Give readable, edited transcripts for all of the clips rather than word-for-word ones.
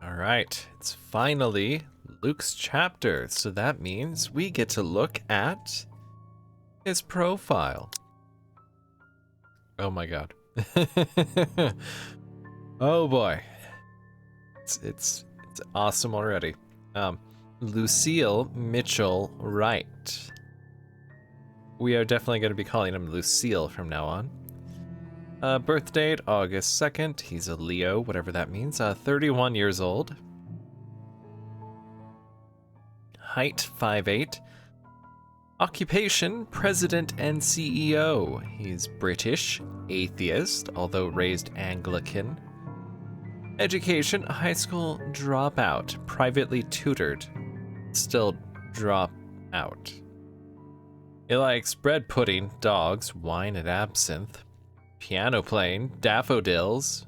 All right, it's finally Luke's chapter, so that means we get to look at his profile. Oh my god. Oh boy. It's awesome already. Lucille Mitchell Wright. We are definitely going to be calling him Lucille from now on. Birth date, August 2nd. He's a Leo, whatever that means. 31 years old. Height, 5'8". Occupation, president and CEO. He's British, atheist, although raised Anglican. Education, high school dropout, privately tutored. Still drop out. He likes bread pudding, dogs, wine and absinthe, piano playing, daffodils,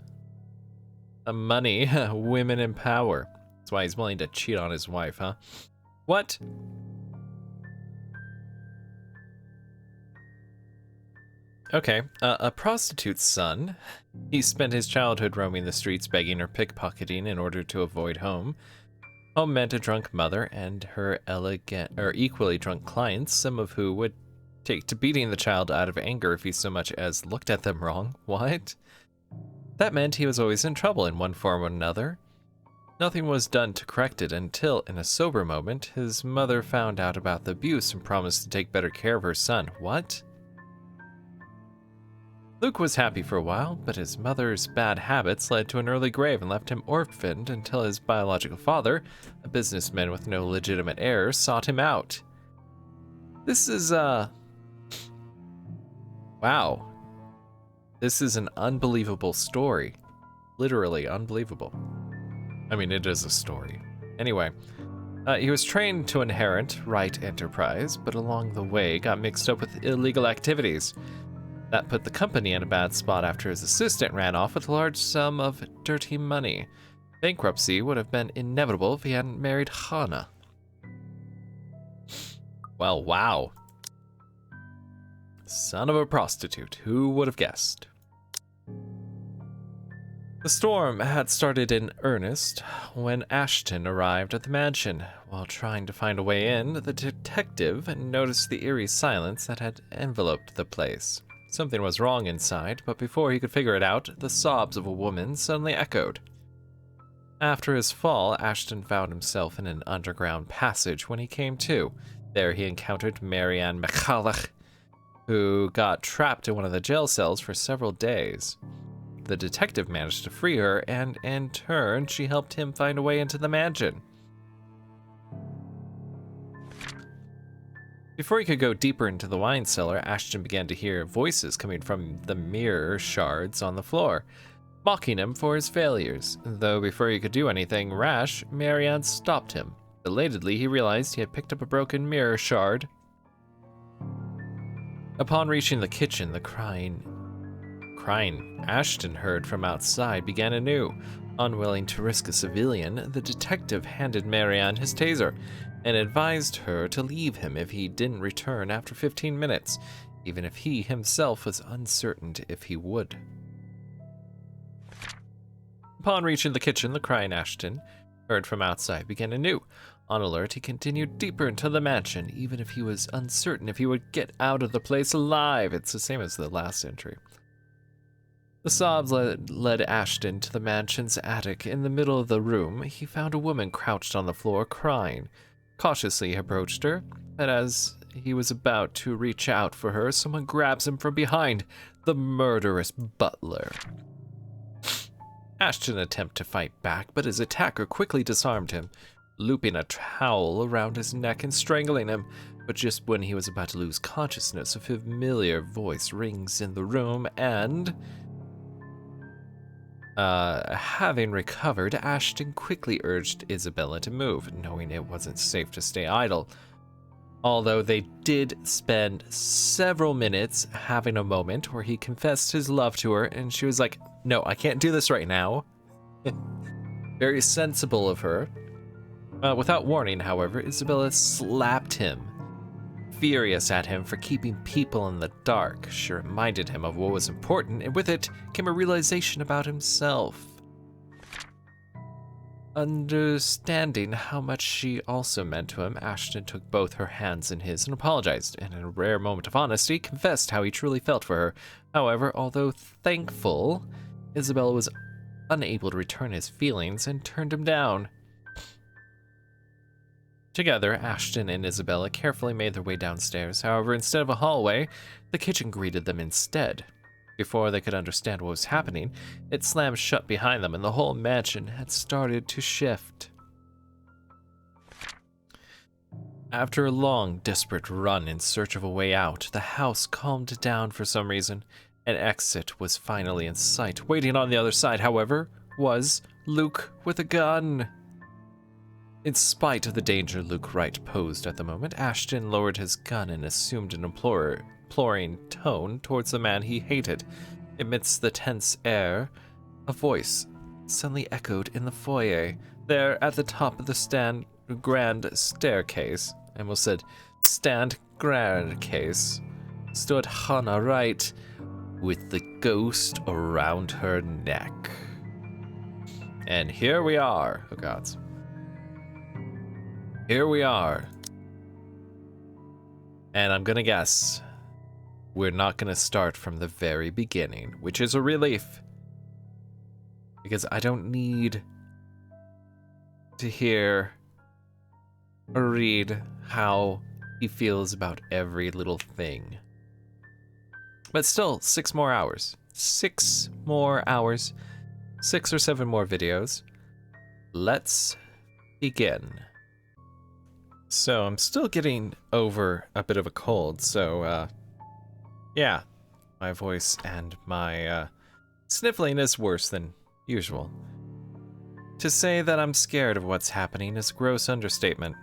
money, women in power. That's why he's willing to cheat on his wife, huh? What? Okay, a prostitute's son. He spent his childhood roaming the streets begging or pickpocketing in order to avoid home. Home meant a drunk mother and her equally drunk clients, some of who would take to beating the child out of anger if he so much as looked at them wrong. What? That meant he was always in trouble in one form or another. Nothing was done to correct it until, in a sober moment, his mother found out about the abuse and promised to take better care of her son. What? Luke was happy for a while, but his mother's bad habits led to an early grave and left him orphaned until his biological father, a businessman with no legitimate heirs, sought him out. This is, wow. This is an unbelievable story. Literally unbelievable. I mean, it is a story. Anyway, he was trained to inherit right enterprise, but along the way got mixed up with illegal activities. That put the company in a bad spot after his assistant ran off with a large sum of dirty money. Bankruptcy would have been inevitable if he hadn't married Hannah. Well, wow. Son of a prostitute, who would have guessed? The storm had started in earnest when Ashton arrived at the mansion. While trying to find a way in, the detective noticed the eerie silence that had enveloped the place. Something was wrong inside, but before he could figure it out, the sobs of a woman suddenly echoed. After his fall, Ashton found himself in an underground passage when he came to. There he encountered Marianne McCulloch, who got trapped in one of the jail cells for several days. The detective managed to free her, and in turn, she helped him find a way into the mansion. Before he could go deeper into the wine cellar, Ashton began to hear voices coming from the mirror shards on the floor, mocking him for his failures. Though before he could do anything rash, Marianne stopped him. Belatedly, he realized he had picked up a broken mirror shard. Upon reaching the kitchen, the crying Ashton heard from outside began anew. Unwilling to risk a civilian, the detective handed Marianne his taser and advised her to leave him if he didn't return after 15 minutes, even if he himself was uncertain if he would. Upon reaching the kitchen, the crying Ashton heard from outside began anew. On alert, he continued deeper into the mansion, even if he was uncertain if he would get out of the place alive. It's the same as the last entry. The sobs led Ashton to the mansion's attic. In the middle of the room, he found a woman crouched on the floor, crying. Cautiously, he approached her, but as he was about to reach out for her, someone grabs him from behind, the murderous butler. Ashton attempted to fight back, but his attacker quickly disarmed him, looping a towel around his neck and strangling him. But just when he was about to lose consciousness, a familiar voice rings in the room, and having recovered, Ashton quickly urged Isabella to move, knowing it wasn't safe to stay idle. Although they did spend several minutes having a moment where he confessed his love to her, and she was like, "No, I can't do this right now." Very sensible of her. Without warning, however, Isabella slapped him, furious at him for keeping people in the dark. She reminded him of what was important, and with it came a realization about himself. Understanding how much she also meant to him, Ashton took both her hands in his and apologized, and in a rare moment of honesty, confessed how he truly felt for her. However, although thankful, Isabella was unable to return his feelings and turned him down. Together, Ashton and Isabella carefully made their way downstairs. However, instead of a hallway, the kitchen greeted them instead. Before they could understand what was happening, it slammed shut behind them and the whole mansion had started to shift. After a long, desperate run in search of a way out, the house calmed down for some reason. An exit was finally in sight. Waiting on the other side, however, was Luke with a gun. In spite of the danger Luke Wright posed at the moment, Ashton lowered his gun and assumed an imploring tone towards the man he hated. Amidst the tense air, a voice suddenly echoed in the foyer. There, at the top of the grand staircase, I almost said stand grand case, stood Hannah Wright with the ghost around her neck. And here we are. Oh, gods. Here we are. And I'm gonna guess we're not gonna start from the very beginning, which is a relief. Because I don't need to hear or read how he feels about every little thing. But still, 6 more hours. 6 more hours. 6 or 7 more videos. Let's begin. So I'm still getting over a bit of a cold, so yeah, my voice and my sniffling is worse than usual. To say that I'm scared of what's happening is a gross understatement.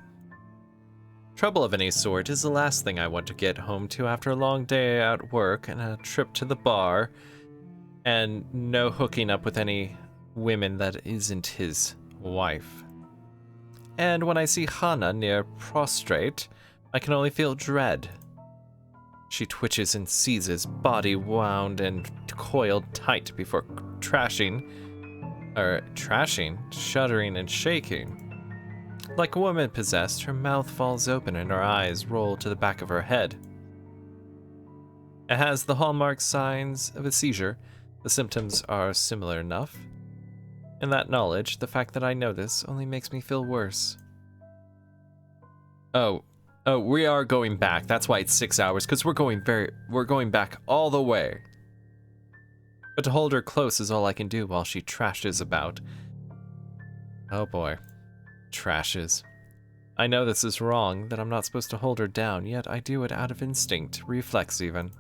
Trouble of any sort is the last thing I want to get home to after a long day at work and a trip to the bar, and no hooking up with any women that isn't his wife. And when I see Hannah near prostrate, I can only feel dread. She twitches and seizes, body wound and coiled tight before shuddering and shaking. Like a woman possessed, her mouth falls open and her eyes roll to the back of her head. It has the hallmark signs of a seizure. The symptoms are similar enough. And that knowledge, the fact that I know this, only makes me feel worse. Oh, we are going back. That's why it's 6 hours, because we're going back all the way. But to hold her close is all I can do while she trashes about. Oh boy. Trashes. I know this is wrong, that I'm not supposed to hold her down, yet I do it out of instinct, reflex even.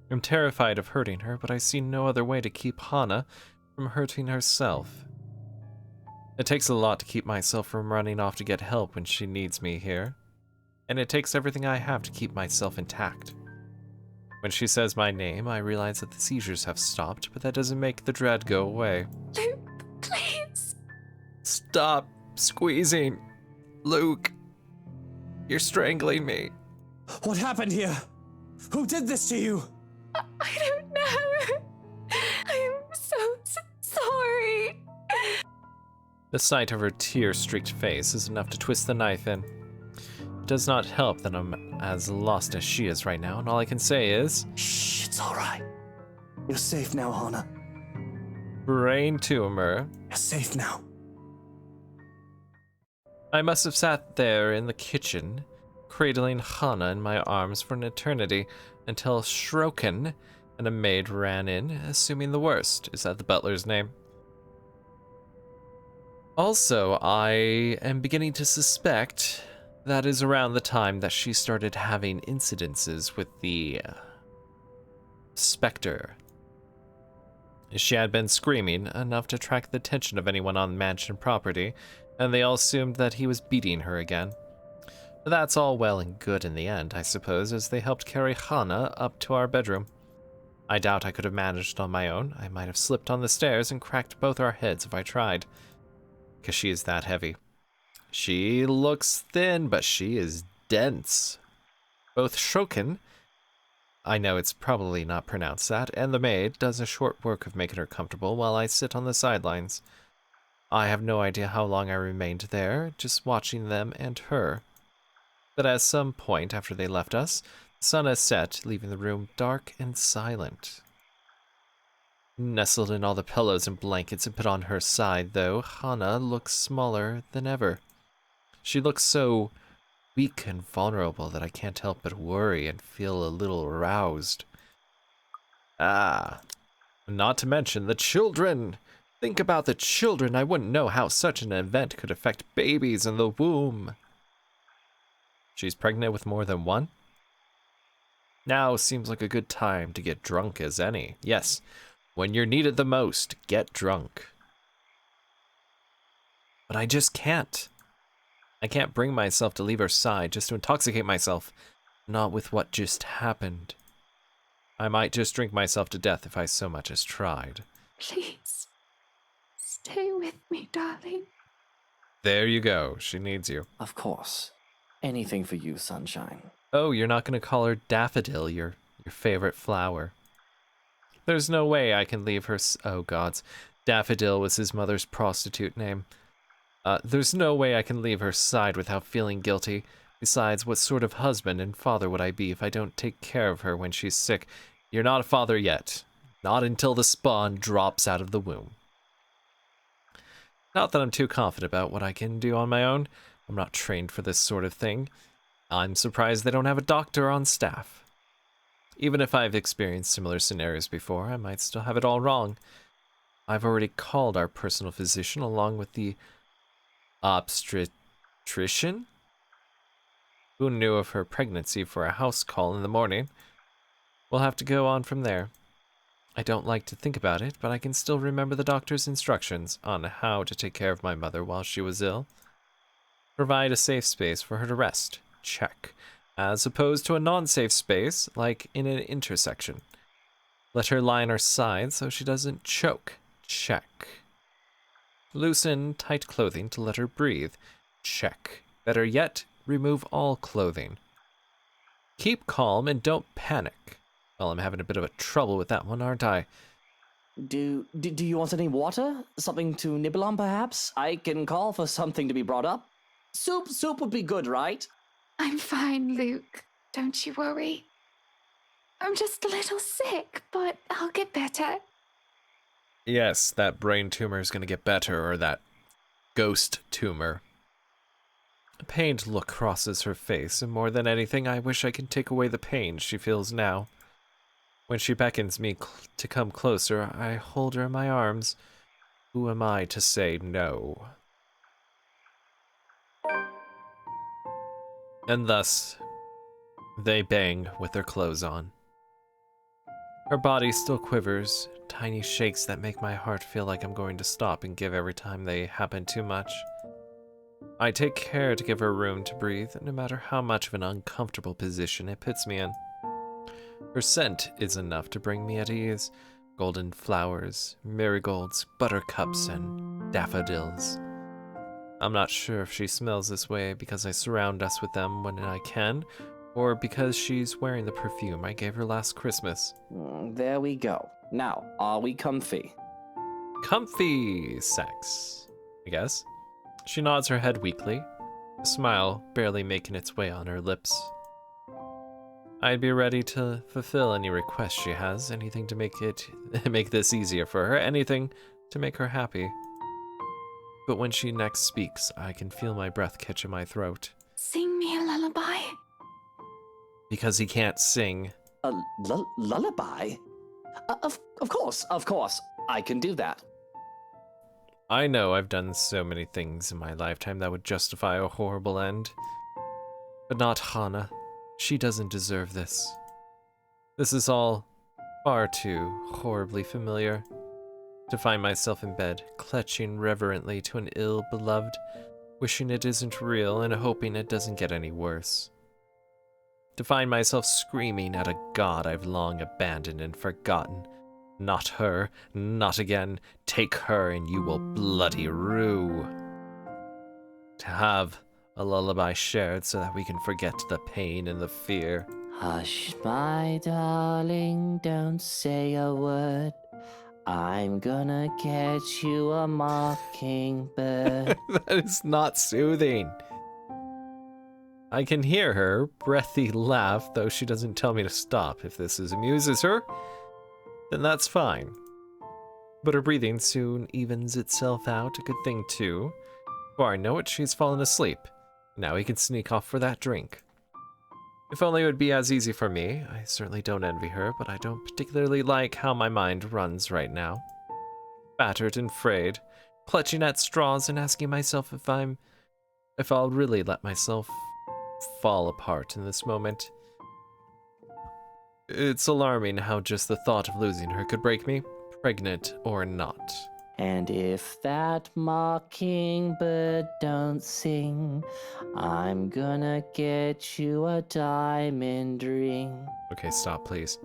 I'm terrified of hurting her, but I see no other way to keep Hannah from hurting herself. It takes a lot to keep myself from running off to get help when she needs me here. And it takes everything I have to keep myself intact. When she says my name, I realize that the seizures have stopped, but that doesn't make the dread go away. Luke, please. Stop squeezing. Luke, you're strangling me. What happened here? Who did this to you? I don't know. I am so sorry. The sight of her tear-streaked face is enough to twist the knife in. It does not help that I'm as lost as she is right now, and all I can say is... Shh, it's all right. You're safe now, Hannah. Brain tumor. You're safe now. I must have sat there in the kitchen, cradling Hannah in my arms for an eternity, until Shroken and a maid ran in, assuming the worst. Is that the butler's name? Also, I am beginning to suspect that is around the time that she started having incidences with the Spectre. She had been screaming enough to attract the attention of anyone on mansion property, and they all assumed that he was beating her again. But that's all well and good in the end, I suppose, as they helped carry Hannah up to our bedroom. I doubt I could have managed on my own. I might have slipped on the stairs and cracked both our heads if I tried, because she is that heavy. She looks thin, but she is dense. Both Shoken, I know it's probably not pronounced that, and the maid does a short work of making her comfortable while I sit on the sidelines. I have no idea how long I remained there, just watching them and her. But at some point after they left us, the sun has set, leaving the room dark and silent. Nestled in all the pillows and blankets and put on her side, though, Hana looks smaller than ever. She looks so weak and vulnerable that I can't help but worry and feel a little aroused. Ah, not to mention the children. Think about the children. I wouldn't know how such an event could affect babies in the womb. She's pregnant with more than one? Now seems like a good time to get drunk as any. Yes, when you're needed the most, get drunk. But I just can't. I can't bring myself to leave her side just to intoxicate myself. Not with what just happened. I might just drink myself to death if I so much as tried. Please, stay with me, darling. There you go. She needs you. Of course. Anything for you, sunshine. Oh, you're not going to call her Daffodil, your favorite flower. There's no way I can leave her oh gods. Daffodil was his mother's prostitute name. There's no way I can leave her side without feeling guilty. Besides, what sort of husband and father would I be if I don't take care of her when she's sick? You're not a father yet. Not until the spawn drops out of the womb. Not that I'm too confident about what I can do on my own. I'm not trained for this sort of thing. I'm surprised they don't have a doctor on staff. Even if I've experienced similar scenarios before, I might still have it all wrong. I've already called our personal physician along with the obstetrician who knew of her pregnancy for a house call in the morning. We'll have to go on from there. I don't like to think about it, but I can still remember the doctor's instructions on how to take care of my mother while she was ill. Provide a safe space for her to rest. Check. As opposed to a non-safe space, like in an intersection. Let her lie on her side so she doesn't choke. Check. Loosen tight clothing to let her breathe. Check. Better yet, remove all clothing. Keep calm and don't panic. Well, I'm having a bit of a trouble with that one, aren't I? Do you want any water? Something to nibble on, perhaps? I can call for something to be brought up. Soup would be good, right? I'm fine, Luke. Don't you worry. I'm just a little sick, but I'll get better. Yes, that brain tumor is going to get better, or that ghost tumor. A pained look crosses her face, and more than anything, I wish I could take away the pain she feels now. When she beckons me to come closer, I hold her in my arms. Who am I to say no? And thus, they bang with their clothes on. Her body still quivers, tiny shakes that make my heart feel like I'm going to stop and give every time they happen too much. I take care to give her room to breathe, no matter how much of an uncomfortable position it puts me in. Her scent is enough to bring me at ease. Golden flowers, marigolds, buttercups, and daffodils. I'm not sure if she smells this way because I surround us with them when I can, or because she's wearing the perfume I gave her last Christmas. There we go. Now, are we comfy? Comfy sex, I guess. She nods her head weakly, a smile barely making its way on her lips. I'd be ready to fulfill any request she has, anything to make this easier for her, anything to make her happy. But when she next speaks, I can feel my breath catch in my throat. Sing me a lullaby. Because he can't sing. A lullaby? Of course, I can do that. I know I've done so many things in my lifetime that would justify a horrible end. But not Hana. She doesn't deserve this. This is all far too horribly familiar. To find myself in bed, clutching reverently to an ill-beloved, wishing it isn't real and hoping it doesn't get any worse. To find myself screaming at a god I've long abandoned and forgotten. Not her, not again, take her and you will bloody rue. To have a lullaby shared so that we can forget the pain and the fear. Hush, my darling, don't say a word. I'm gonna get you a mockingbird. That is not soothing. I can hear her breathy laugh, though she doesn't tell me to stop. If this amuses her, then that's fine. But her breathing soon evens itself out, a good thing too. Before I know it, she's fallen asleep. Now we can sneak off for that drink. If only it would be as easy for me. I certainly don't envy her, but I don't particularly like how my mind runs right now. Battered and frayed, clutching at straws and asking myself if I'll really let myself fall apart in this moment. It's alarming how just the thought of losing her could break me, pregnant or not. And if that mockingbird don't sing, I'm gonna get you a diamond ring. Okay, stop, please.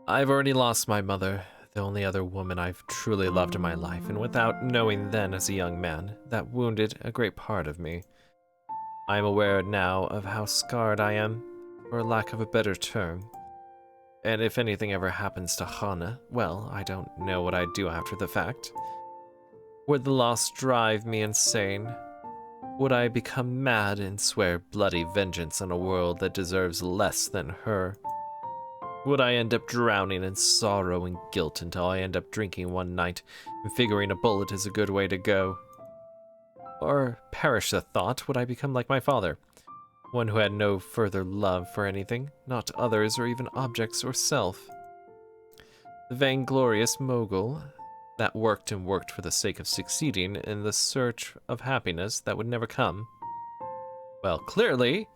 I've already lost my mother, the only other woman I've truly loved in my life, and without knowing then as a young man, that wounded a great part of me. I am aware now of how scarred I am, for lack of a better term. And if anything ever happens to Hana, well, I don't know what I'd do after the fact. Would the loss drive me insane? Would I become mad and swear bloody vengeance on a world that deserves less than her? Would I end up drowning in sorrow and guilt until I end up drinking one night and figuring a bullet is a good way to go? Or, perish the thought, would I become like my father? One who had no further love for anything, not others or even objects or self. The vainglorious mogul that worked and worked for the sake of succeeding in the search of happiness that would never come. Well, clearly,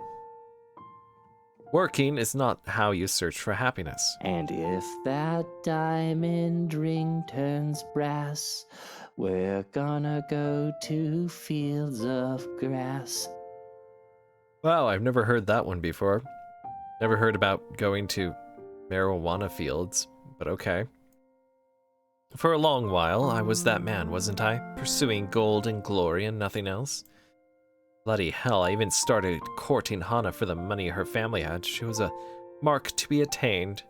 working is not how you search for happiness. And if that diamond ring turns brass, we're gonna go to fields of grass. Wow, I've never heard that one before. Never heard about going to marijuana fields, but okay. For a long while, I was that man, wasn't I? Pursuing gold and glory and nothing else. Bloody hell, I even started courting Hana for the money her family had. She was a mark to be attained.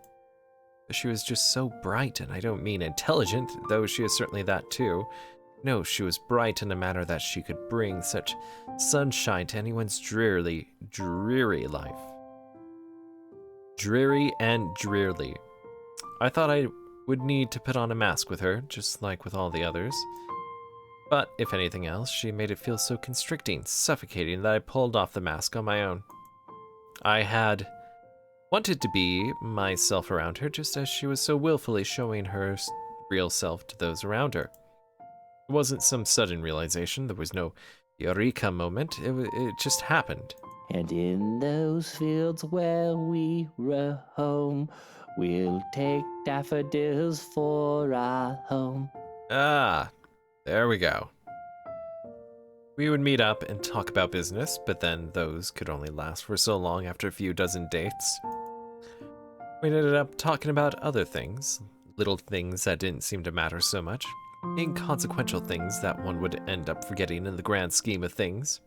But she was just so bright, and I don't mean intelligent, though she is certainly that too. No, she was bright in a manner that she could bring such sunshine to anyone's dreary life. Dreary and drearily. I thought I would need to put on a mask with her, just like with all the others. But, if anything else, she made it feel so constricting, suffocating, that I pulled off the mask on my own. I had wanted to be myself around her, just as she was so willfully showing her real self to those around her. It wasn't some sudden realization. There was no eureka moment. It just happened. And in those fields where we roam, we'll take daffodils for our home. Ah, there we go. We would meet up and talk about business, but then those could only last for so long after a few dozen dates. We ended up talking about other things, little things that didn't seem to matter so much. Inconsequential things that one would end up forgetting in the grand scheme of things.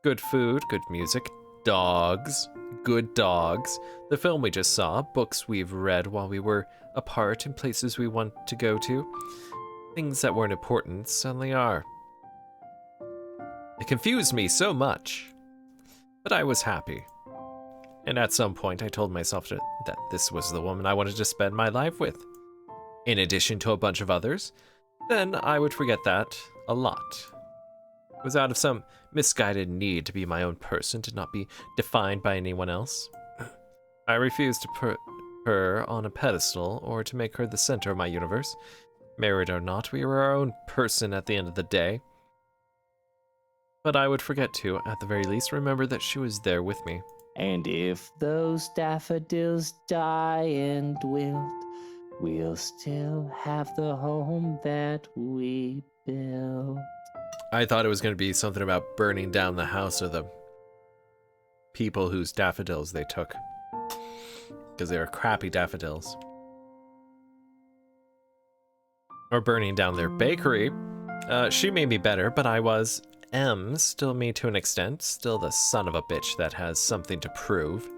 Good food, good music, dogs, good dogs, the film we just saw, books we've read while we were apart, and places we want to go to. Things that weren't important suddenly are. It confused me so much, but I was happy. And at some point I told myself that this was the woman I wanted to spend my life with. In addition to a bunch of others, then I would forget that a lot. It was out of some misguided need to be my own person, to not be defined by anyone else. I refused to put her on a pedestal or to make her the center of my universe. Married or not, we were our own person at the end of the day. But I would forget to, at the very least, remember that she was there with me. And if those daffodils die and wilt, we'll still have the home that we built. I thought it was going to be something about burning down the house of the people whose daffodils they took. Because they were crappy daffodils. Or burning down their bakery. She made me better, but am still me to an extent. Still the son of a bitch that has something to prove.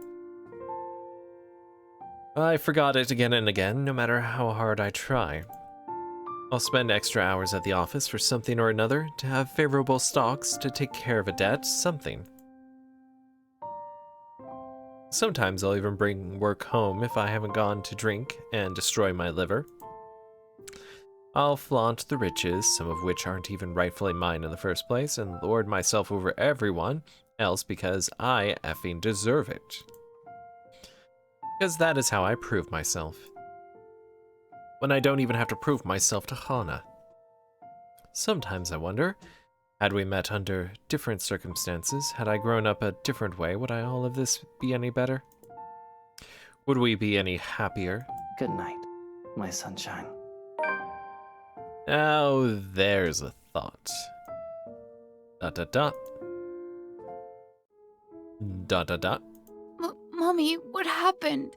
I forgot it again and again, no matter how hard I try. I'll spend extra hours at the office for something or another, to have favorable stocks, to take care of a debt, something. Sometimes I'll even bring work home if I haven't gone to drink and destroy my liver. I'll flaunt the riches, some of which aren't even rightfully mine in the first place, and lord myself over everyone else because I effing deserve it. Because that is how I prove myself. When I don't even have to prove myself to Hana. Sometimes I wonder, had we met under different circumstances, had I grown up a different way, would all of this be any better? Would we be any happier? Good night, my sunshine. Now, there's a thought. Dot dot dot. Dot dot dot. Mommy, what happened?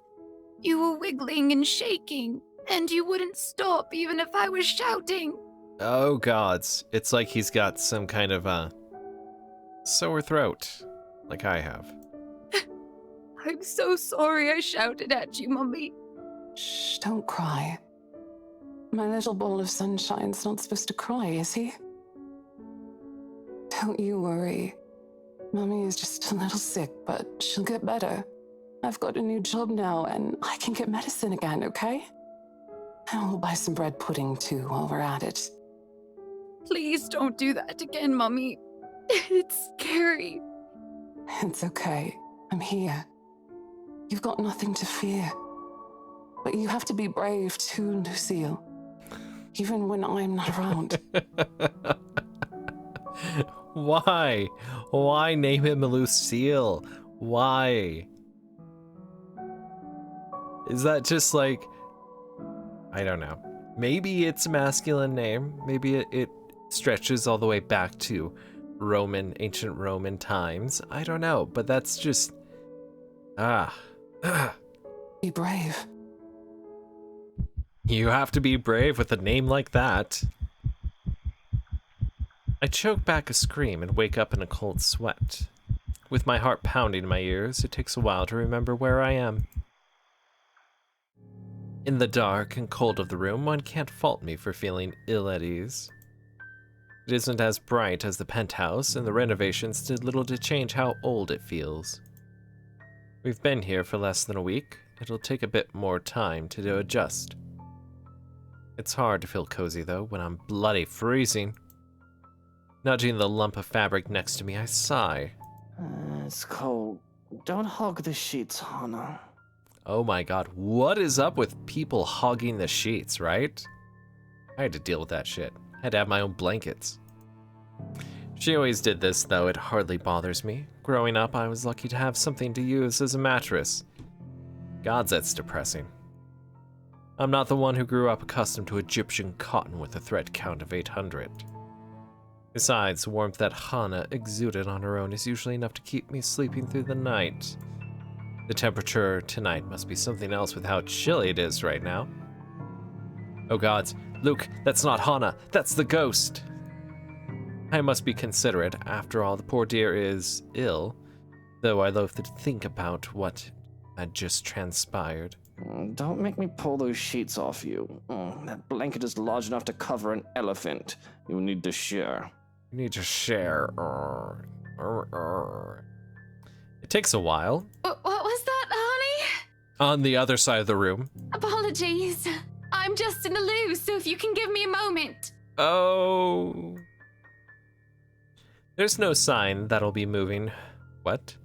You were wiggling and shaking, and you wouldn't stop even if I was shouting. Oh gods, it's like he's got some kind of sore throat, like I have. I'm so sorry I shouted at you, Mommy. Shh, don't cry. My little ball of sunshine's not supposed to cry, is he? Don't you worry. Mummy is just a little sick, but she'll get better. I've got a new job now, and I can get medicine again, okay? And we'll buy some bread pudding, too, while we're at it. Please don't do that again, Mommy. It's scary. It's okay. I'm here. You've got nothing to fear. But you have to be brave, too, Lucille. Even when I'm not around. Why? Why name him Lucille? Why? Is that just like... I don't know. Maybe it's a masculine name. Maybe it stretches all the way back to ancient Roman times. I don't know, but that's just... Be brave. You have to be brave with a name like that. I choke back a scream and wake up in a cold sweat. With my heart pounding in my ears, it takes a while to remember where I am. In the dark and cold of the room, one can't fault me for feeling ill at ease. It isn't as bright as the penthouse, and the renovations did little to change how old it feels. We've been here for less than a week. It'll take a bit more time to adjust. It's hard to feel cozy, though, when I'm bloody freezing. Nudging the lump of fabric next to me, I sigh. It's cold. Don't hog the sheets, Hana. Oh my god, what is up with people hogging the sheets, right? I had to deal with that shit. I had to have my own blankets. She always did this, though it hardly bothers me. Growing up, I was lucky to have something to use as a mattress. Gods, that's depressing. I'm not the one who grew up accustomed to Egyptian cotton with a thread count of 800. Besides, the warmth that Hana exuded on her own is usually enough to keep me sleeping through the night. The temperature tonight must be something else with how chilly it is right now. Oh gods, Luke, that's not Hana, that's the ghost! I must be considerate, after all, the poor dear is ill, though I loathe to think about what had just transpired. Don't make me pull those sheets off you. That blanket is large enough to cover an elephant. You need to share. You need to share. It takes a while. What was that, honey? On the other side of the room. Apologies. I'm just in a loo, so if you can give me a moment. Oh. There's no sign that'll be moving. What?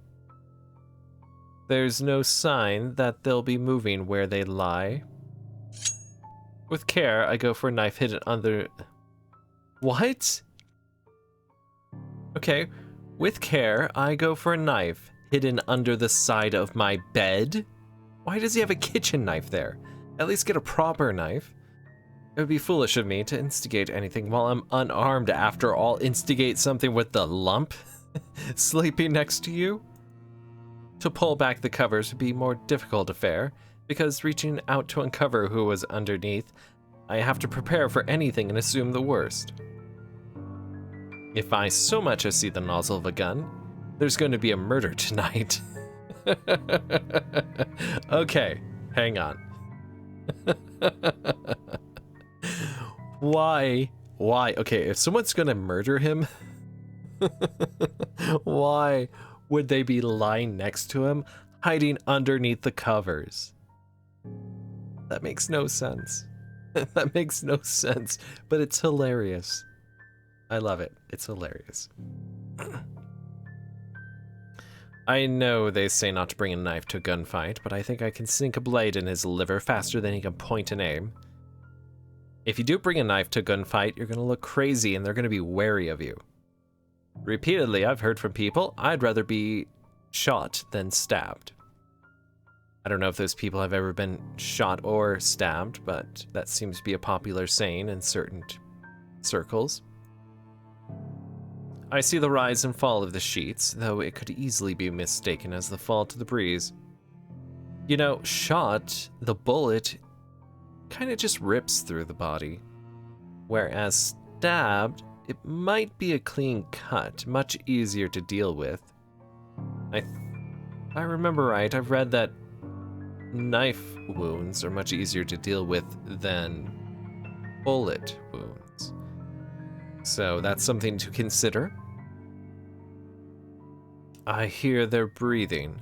There's no sign that they'll be moving where they lie. With care, I go for a knife hidden under... What? Okay. With care, I go for a knife hidden under the side of my bed? Why does he have a kitchen knife there? At least get a proper knife. It would be foolish of me to instigate anything while I'm unarmed. After all, instigate something with the lump sleeping next to you? To pull back the covers would be a more difficult affair, because reaching out to uncover who was underneath, I have to prepare for anything and assume the worst. If I so much as see the nozzle of a gun, there's going to be a murder tonight. Okay, Hang on. Why? Why? Okay, if someone's gonna murder him, why would they be lying next to him, hiding underneath the covers? That makes no sense. That makes no sense, but it's hilarious. I love it. It's hilarious. I know they say not to bring a knife to a gunfight, but I think I can sink a blade in his liver faster than he can point and aim. If you do bring a knife to a gunfight, you're gonna look crazy and they're gonna be wary of you. Repeatedly, I've heard from people, I'd rather be shot than stabbed. I don't know if those people have ever been shot or stabbed, but that seems to be a popular saying in certain circles. I see the rise and fall of the sheets, though it could easily be mistaken as the fall to the breeze. You know, shot, the bullet kind of just rips through the body, whereas stabbed, it might be a clean cut, much easier to deal with. If I remember right, I've read that knife wounds are much easier to deal with than bullet wounds. So that's something to consider. I hear their breathing.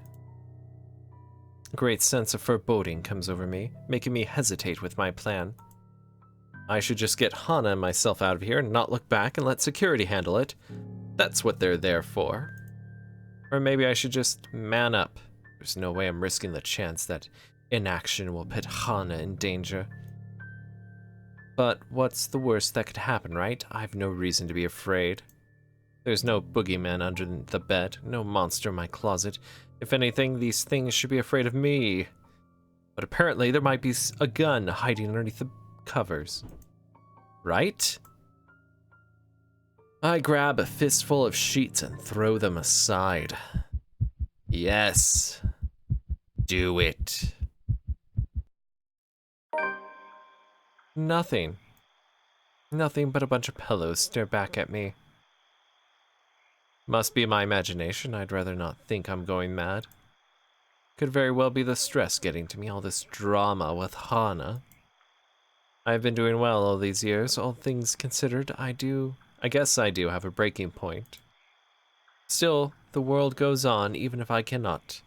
A great sense of foreboding comes over me, making me hesitate with my plan. I should just get Hana and myself out of here and not look back and let security handle it. That's what they're there for. Or maybe I should just man up. There's no way I'm risking the chance that inaction will put Hana in danger. But what's the worst that could happen, right? I've no reason to be afraid. There's no boogeyman under the bed, no monster in my closet. If anything, these things should be afraid of me. But apparently there might be a gun hiding underneath the covers. Right? I grab a fistful of sheets and throw them aside. Yes. Do it. Nothing. Nothing but a bunch of pillows stare back at me. Must be my imagination. I'd rather not think I'm going mad. Could very well be the stress getting to me, all this drama with Hana. I've been doing well all these years, all things considered. I guess I do have a breaking point. Still, the world goes on even if I cannot.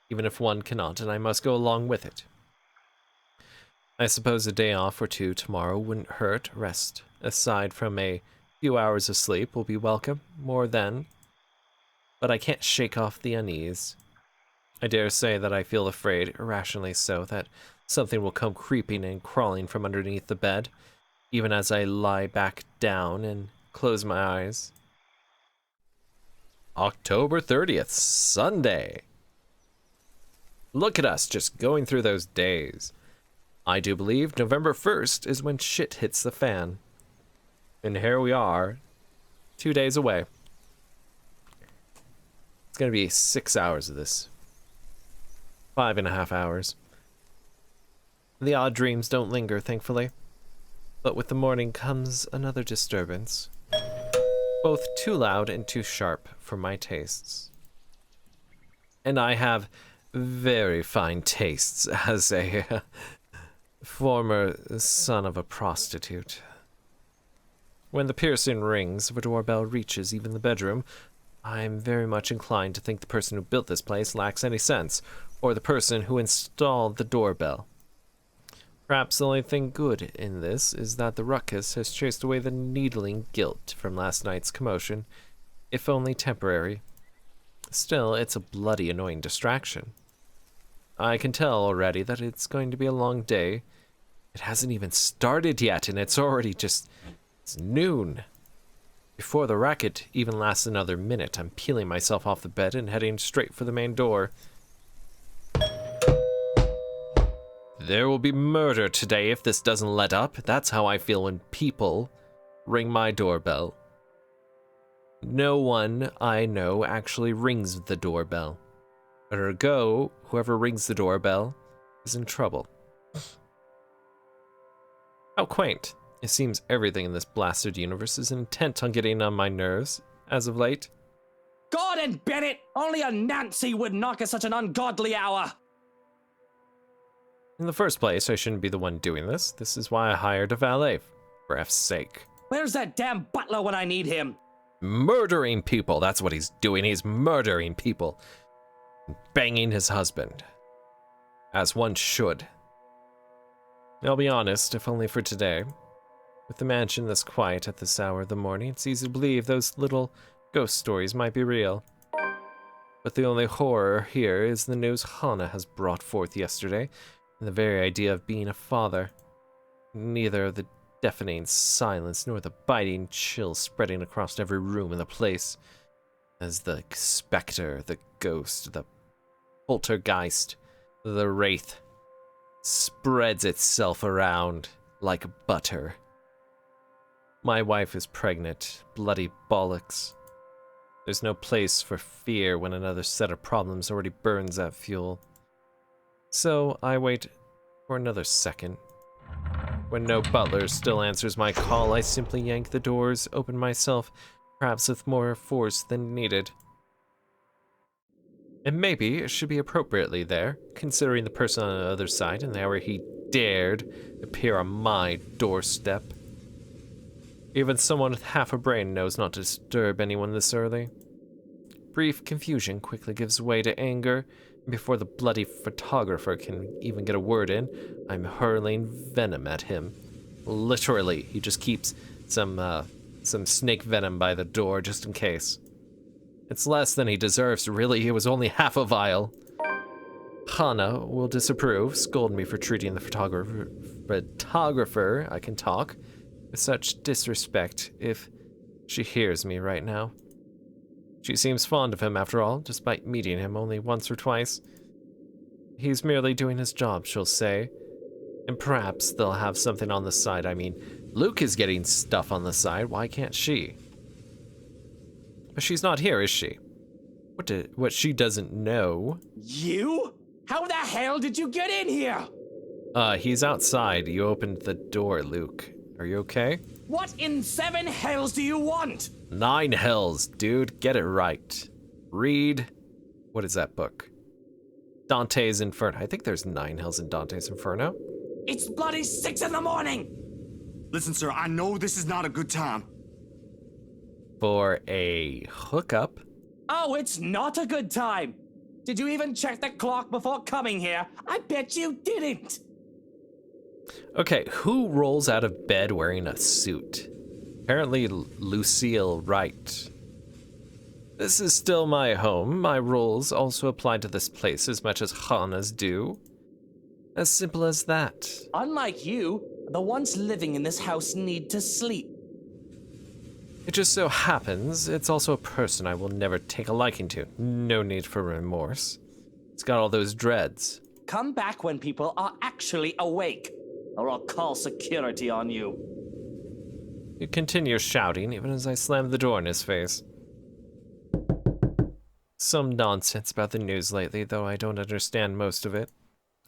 Even if one cannot, and I must go along with it. I suppose a day off or two tomorrow wouldn't hurt. Rest, aside from a few hours of sleep, will be welcome. More than. But I can't shake off the unease. I dare say that I feel afraid, irrationally so, that something will come creeping and crawling from underneath the bed, even as I lie back down and close my eyes. October 30th, Sunday. Look at us, just going through those days. I do believe November 1st is when shit hits the fan. And here we are, 2 days away. It's gonna be 6 hours of this. 5.5 hours. The odd dreams don't linger, thankfully. But with the morning comes another disturbance. Both too loud and too sharp for my tastes. And I have very fine tastes as a former son of a prostitute. When the piercing rings of a doorbell reaches even the bedroom, I'm very much inclined to think the person who built this place lacks any sense, or the person who installed the doorbell. Perhaps the only thing good in this is that the ruckus has chased away the needling guilt from last night's commotion, if only temporary. Still, it's a bloody annoying distraction. I can tell already that it's going to be a long day. It hasn't even started yet, and it's already it's noon. Before the racket even lasts another minute, I'm peeling myself off the bed and heading straight for the main door. There will be murder today if this doesn't let up. That's how I feel when people ring my doorbell. No one I know actually rings the doorbell. Ergo, whoever rings the doorbell is in trouble. How quaint. It seems everything in this blasted universe is intent on getting on my nerves, as of late. God and Bennett! Only a Nancy would knock at such an ungodly hour! In the first place, I shouldn't be the one doing this. This is why I hired a valet, for F's sake. Where's that damn butler when I need him? Murdering people, that's what he's doing. He's murdering people. Banging his husband. As one should. I'll be honest, if only for today. With the mansion this quiet at this hour of the morning, it's easy to believe those little ghost stories might be real. But the only horror here is the news Hana has brought forth yesterday, and the very idea of being a father. Neither the deafening silence nor the biting chill spreading across every room in the place, as the specter, the ghost, the poltergeist, the wraith spreads itself around like butter. My wife is pregnant. Bloody bollocks. There's no place for fear when another set of problems already burns that fuel. So I wait for another second. When no butler still answers my call, I simply yank the doors open myself, perhaps with more force than needed. And maybe it should be appropriately there, considering the person on the other side and the hour he dared appear on my doorstep. Even someone with half a brain knows not to disturb anyone this early. Brief confusion quickly gives way to anger, and before the bloody photographer can even get a word in, I'm hurling venom at him. Literally, he just keeps some snake venom by the door just in case. It's less than he deserves, really. It was only half a vial. Hana will disapprove, scold me for treating the photographer, I can talk, with such disrespect if she hears me right now. She seems fond of him after all, despite meeting him only once or twice. He's merely doing his job, she'll say. And perhaps they'll have something on the side. I mean, Luke is getting stuff on the side, why can't she? But she's not here, is she? What she doesn't know. You? How the hell did you get in here? He's outside. You opened the door, Luke. Are you okay? What in 7 hells do you want? 9 hells, dude. Get it right. Read. What is that book? Dante's Inferno. I think there's 9 hells in Dante's Inferno. It's bloody 6 in the morning! Listen, sir, I know this is not a good time. For a hookup? Oh, it's not a good time! Did you even check the clock before coming here? I bet you didn't! Okay, who rolls out of bed wearing a suit? Apparently Lucille Wright. This is still my home. My rules also apply to this place as much as Hana's do. As simple as that. Unlike you, the ones living in this house need to sleep. It just so happens it's also a person I will never take a liking to. No need for remorse. It's got all those dreads. Come back when people are actually awake, or I'll call security on you. He continues shouting even as I slam the door in his face. Some nonsense about the news lately, though I don't understand most of it.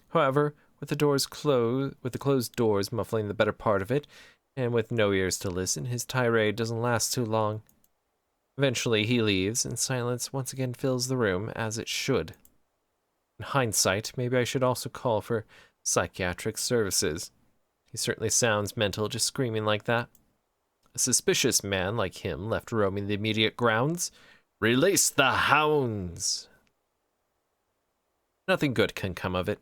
However, with the closed doors muffling the better part of it, and with no ears to listen, his tirade doesn't last too long. Eventually he leaves, and silence once again fills the room, as it should. In hindsight, maybe I should also call for psychiatric services. He certainly sounds mental just screaming like that. A suspicious man like him left roaming the immediate grounds. Release the hounds! Nothing good can come of it.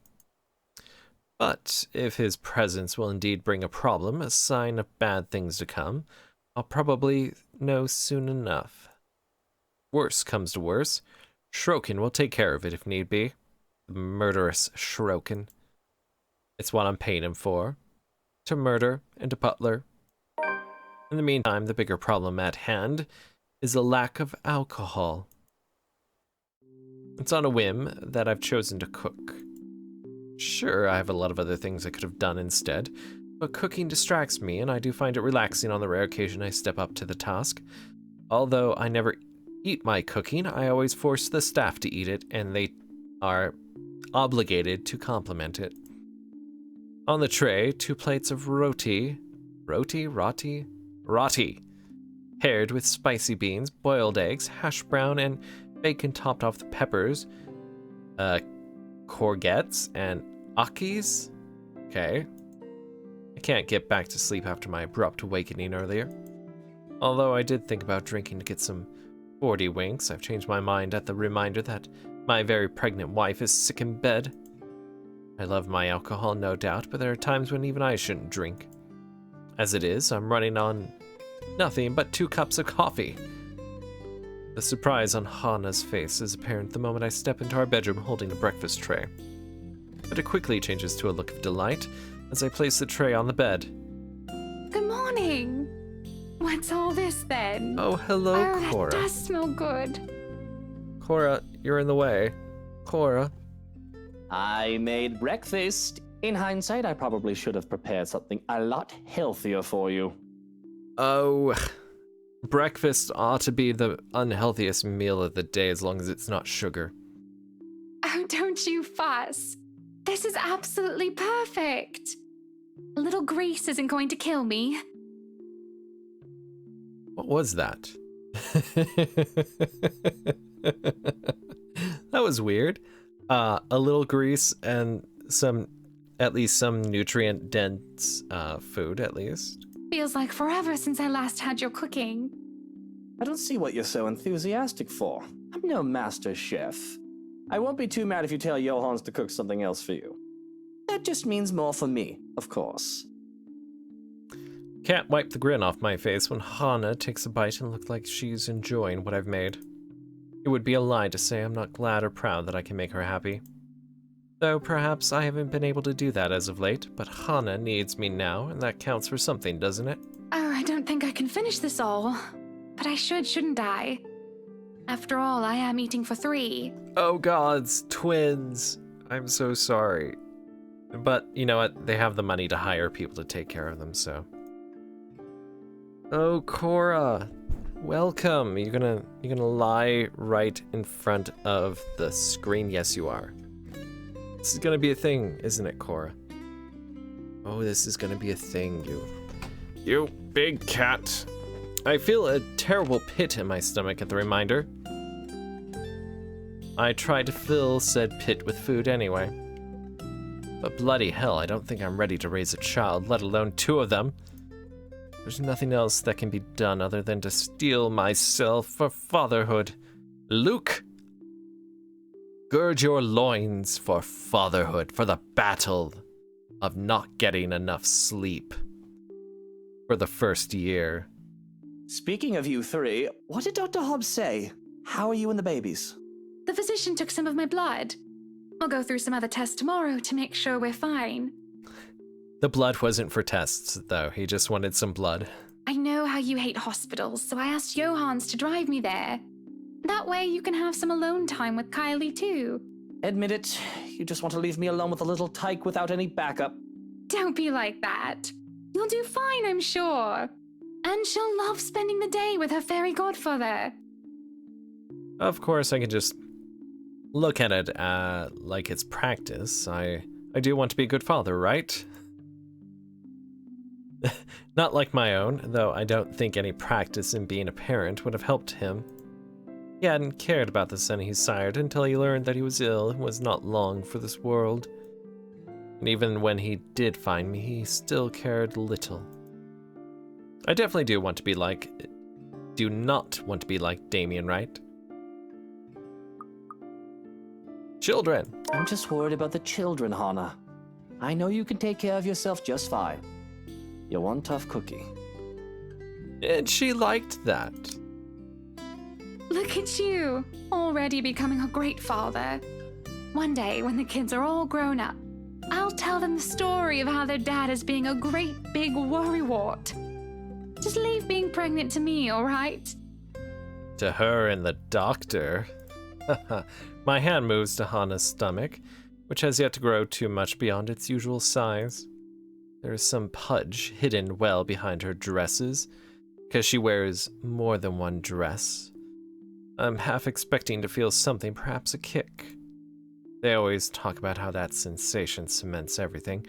But if his presence will indeed bring a problem, a sign of bad things to come, I'll probably know soon enough. Worse comes to worse, Shrokin will take care of it if need be. The murderous Shrokin. It's what I'm paying him for. To murder and to butler. In the meantime, the bigger problem at hand is a lack of alcohol. It's on a whim that I've chosen to cook. Sure, I have a lot of other things I could have done instead, but cooking distracts me, and I do find it relaxing on the rare occasion I step up to the task. Although I never eat my cooking, I always force the staff to eat it, and they are obligated to compliment it. On the tray, 2 plates of roti, paired with spicy beans, boiled eggs, hash brown, and bacon topped off with peppers, courgettes, and akis. Okay. I can't get back to sleep after my abrupt awakening earlier. Although I did think about drinking to get some 40 winks, I've changed my mind at the reminder that my very pregnant wife is sick in bed. I love my alcohol, no doubt, but there are times when even I shouldn't drink. As it is, I'm running on nothing but 2 cups of coffee. The surprise on Hana's face is apparent the moment I step into our bedroom holding a breakfast tray. But it quickly changes to a look of delight as I place the tray on the bed. Good morning. What's all this then? Oh, hello, Oh, Cora. that does smell good. Cora, you're in the way. Cora. I made breakfast. In hindsight, I probably should have prepared something a lot healthier for you. Oh, breakfast ought to be the unhealthiest meal of the day as long as it's not sugar. Oh, don't you fuss. This is absolutely perfect. A little grease isn't going to kill me. What was that? That was weird. A little grease and at least some nutrient-dense food, at least. Feels like forever since I last had your cooking. I don't see what you're so enthusiastic for. I'm no master chef. I won't be too mad if you tell Johans to cook something else for you. That just means more for me, of course. Can't wipe the grin off my face when Hana takes a bite and looks like she's enjoying what I've made. It would be a lie to say I'm not glad or proud that I can make her happy. Though perhaps I haven't been able to do that as of late, but Hana needs me now, and that counts for something, doesn't it? Oh, I don't think I can finish this all. But I should, shouldn't I? After all, I am eating for 3. Oh gods, twins. I'm so sorry. But you know what? They have the money to hire people to take care of them, so. Oh, Cora. Welcome. You're gonna lie right in front of the screen? Yes, you are. This is gonna be a thing, isn't it, Cora? Oh, this is gonna be a thing, you big cat. I feel a terrible pit in my stomach at the reminder. I tried to fill said pit with food anyway. But bloody hell, I don't think I'm ready to raise a child, let alone 2 of them. There's nothing else that can be done other than to steel myself for fatherhood. Luke, gird your loins for fatherhood, for the battle of not getting enough sleep for the first year. Speaking of you 3, what did Dr. Hobbs say? How are you and the babies? The physician took some of my blood. We'll go through some other tests tomorrow to make sure we're fine. The blood wasn't for tests, though. He just wanted some blood. I know how you hate hospitals, so I asked Johans to drive me there. That way you can have some alone time with Kylie too. Admit it, you just want to leave me alone with a little tyke without any backup. Don't be like that. You'll do fine, I'm sure. And she'll love spending the day with her fairy godfather. Of course, I can just look at it like it's practice. I do want to be a good father, right? Not like my own, though I don't think any practice in being a parent would have helped him. He hadn't cared about the son he sired until he learned that he was ill and was not long for this world. And even when he did find me, he still cared little. I definitely do not want to be like Damien, right? Children! I'm just worried about the children, Hana. I know you can take care of yourself just fine. You're one tough cookie. And she liked that. Look at you, already becoming a great father. One day, when the kids are all grown up, I'll tell them the story of how their dad is being a great big worrywart. Just leave being pregnant to me, all right? To her and the doctor. My hand moves to Hana's stomach, which has yet to grow too much beyond its usual size. There is some pudge hidden well behind her dresses, because she wears more than one dress. I'm half expecting to feel something, perhaps a kick. They always talk about how that sensation cements everything,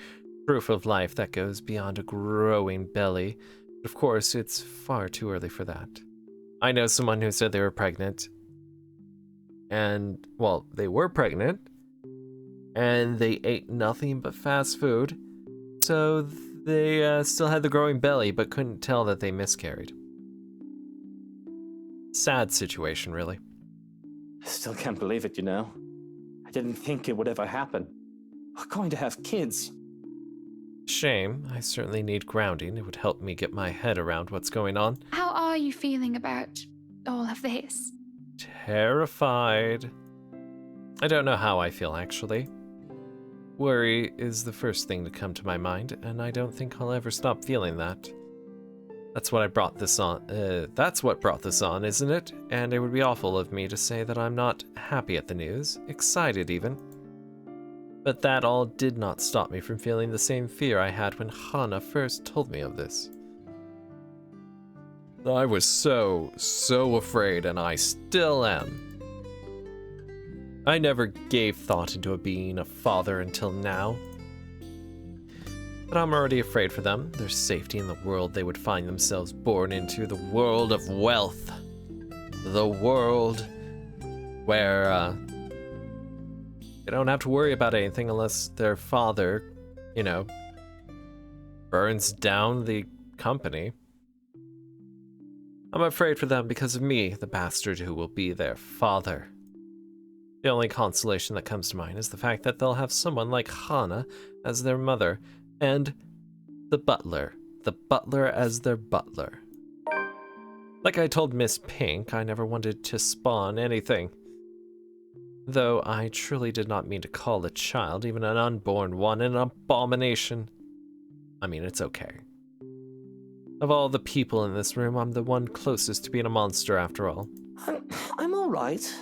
proof of life that goes beyond a growing belly, but of course it's far too early for that. I know someone who said they were pregnant, and, well, they were pregnant, and they ate nothing but fast food, So they still had the growing belly, but couldn't tell that they miscarried. Sad situation, really. I still can't believe it, you know. I didn't think it would ever happen. We're going to have kids. Shame. I certainly need grounding. It would help me get my head around what's going on. How are you feeling about all of this? Terrified. I don't know how I feel, actually. Worry is the first thing to come to my mind, and I don't think I'll ever stop feeling that. That's what brought this on, isn't it? And it would be awful of me to say that I'm not happy at the news, excited even. But that all did not stop me from feeling the same fear I had when Hana first told me of this. I was so afraid, and I still am. I never gave thought into being a father until now. But I'm already afraid for them, their safety in the world they would find themselves born into, the world of wealth. The world where, they don't have to worry about anything unless their father, burns down the company. I'm afraid for them because of me, the bastard who will be their father. The only consolation that comes to mind is the fact that they'll have someone like Hana as their mother, and the butler as their butler. Like I told Miss Pink, I never wanted to spawn anything. Though I truly did not mean to call a child, even an unborn one, an abomination. I mean, it's okay. Of all the people in this room, I'm the one closest to being a monster after all. I'm all right.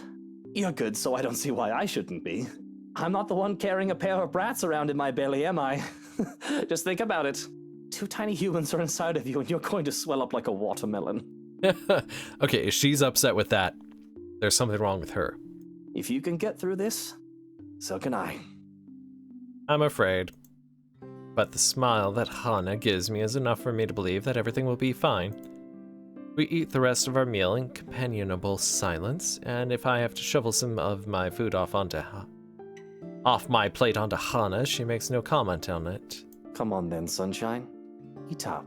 You're good, so I don't see why I shouldn't be. I'm not the one carrying a pair of brats around in my belly, am I? Just think about it. 2 tiny humans are inside of you, and you're going to swell up like a watermelon. Okay, if she's upset with that, there's something wrong with her. If you can get through this, so can I. I'm afraid. But the smile that Hana gives me is enough for me to believe that everything will be fine. We eat the rest of our meal in companionable silence, and if I have to shovel some of my food off my plate onto Hana, she makes no comment on it. Come on then, sunshine. Eat up.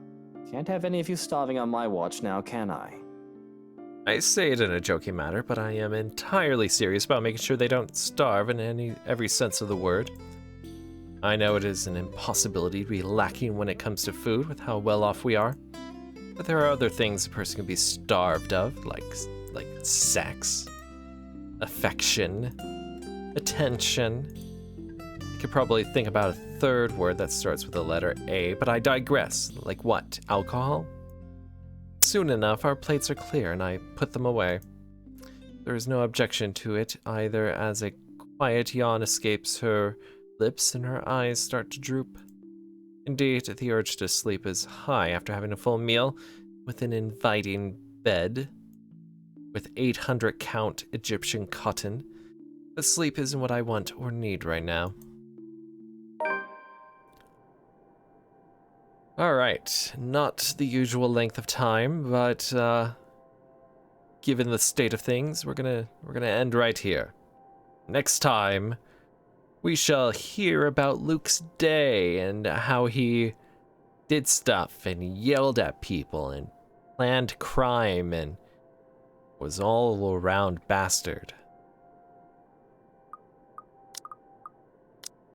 Can't have any of you starving on my watch now, can I? I say it in a joking manner, but I am entirely serious about making sure they don't starve in every sense of the word. I know it is an impossibility to be lacking when it comes to food with how well off we are. But there are other things a person can be starved of, like sex, affection, attention. I could probably think about a third word that starts with the letter A, but I digress. Like what? Alcohol? Soon enough, our plates are clear and I put them away. There is no objection to it either, as a quiet yawn escapes her lips and her eyes start to droop. Indeed, the urge to sleep is high after having a full meal with an inviting bed with 800 count Egyptian cotton. But sleep isn't what I want or need right now. Alright, not the usual length of time, but given the state of things, we're gonna end right here. Next time, we shall hear about Luke's day and how he did stuff and yelled at people and planned crime and was all around bastard.